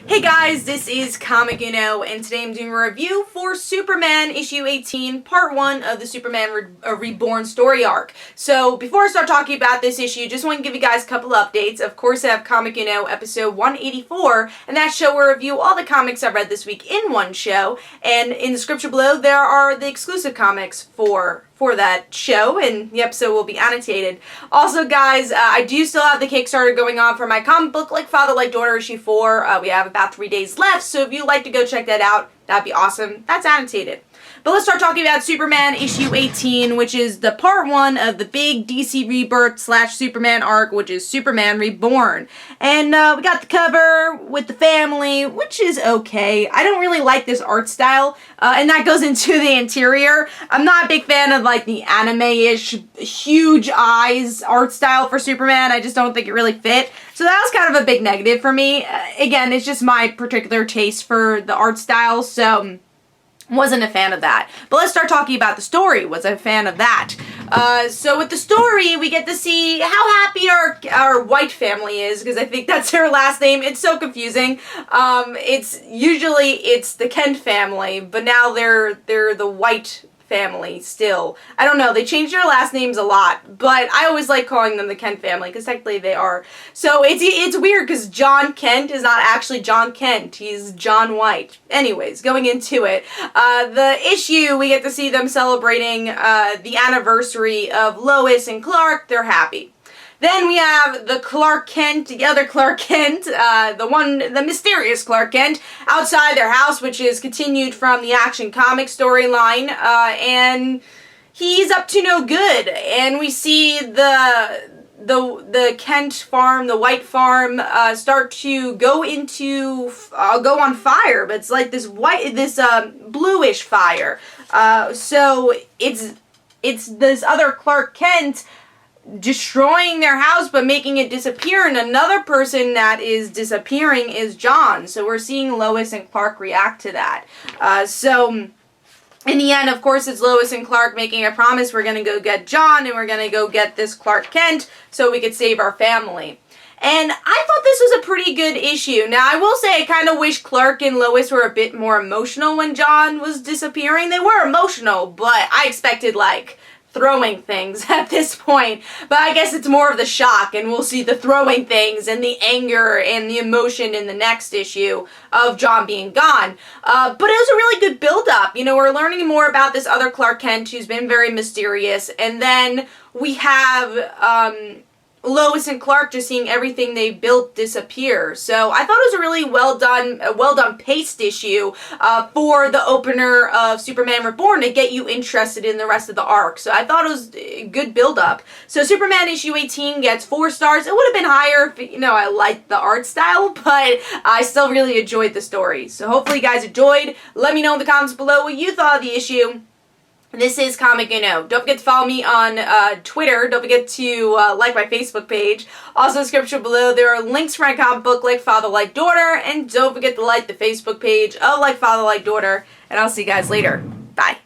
Hey guys, this is Comic Uno, and today I'm doing a review for Superman issue 18, part 1 of the Superman Reborn story arc. So, before I start talking about this issue, just want to give you guys a couple updates. Of course, I have Comic Uno episode 184, and that show will review all the comics I read this week in one show, and in the description below, there are the exclusive comics for that show, and the episode will be annotated. Also, guys, I do still have the Kickstarter going on for my comic book, Like Father, Like Daughter, issue 4. We have about 3 days left, so if you'd like to go check that out, that'd be awesome. That's annotated. But let's start talking about Superman issue 18, which is the part 1 of the big DC Rebirth / Superman arc, which is Superman Reborn. And we got the cover with the family, which is okay. I don't really like this art style, and that goes into the interior. I'm not a big fan of like the anime-ish, huge eyes art style for Superman. I just don't think it really fit. So that was kind of a big negative for me. Again, it's just my particular taste for the art style, so wasn't a fan of that. But let's start talking about the story. Was a fan of that. So with the story, we get to see how happy our White family is, because I think that's their last name. It's so confusing. It's usually the Kent family, but now they're the White family still. I don't know, they changed their last names a lot, but I always like calling them the Kent family because technically they are. So it's weird because John Kent is not actually John Kent, he's John White. Anyways, going into it, the issue, we get to see them celebrating the anniversary of Lois and Clark. They're happy. Then we have the Clark Kent, the other Clark Kent, the mysterious Clark Kent, outside their house, which is continued from the Action Comics storyline, and he's up to no good. And we see the Kent farm, the White farm, start to go on fire, but it's like this bluish fire. So it's this other Clark Kent destroying their house but making it disappear, and another person that is disappearing is John. So we're seeing Lois and Clark react to that. So in the end, of course, it's Lois and Clark making a promise: we're gonna go get John and we're gonna go get this Clark Kent so we could save our family. And I thought this was a pretty good issue. Now, I will say I kind of wish Clark and Lois were a bit more emotional when John was disappearing. They were emotional, but I expected, like, throwing things at this point. But I guess it's more of the shock, and we'll see the throwing things and the anger and the emotion in the next issue of John being gone. But it was a really good build-up. You know, we're learning more about this other Clark Kent who's been very mysterious, and then we have Lois and Clark just seeing everything they built disappear. So I thought it was a really well done paced issue for the opener of Superman Reborn to get you interested in the rest of the arc. So I thought it was a good build up. So Superman issue 18 gets 4 stars. It would have been higher if, you know, I liked the art style, but I still really enjoyed the story. So hopefully you guys enjoyed. Let me know in the comments below what you thought of the issue. This is Comic Uno. Don't forget to follow me on Twitter. Don't forget to like my Facebook page. Also, in the description below, there are links for my comic book, Like Father, Like Daughter. And don't forget to like the Facebook page of Like Father, Like Daughter. And I'll see you guys later. Bye.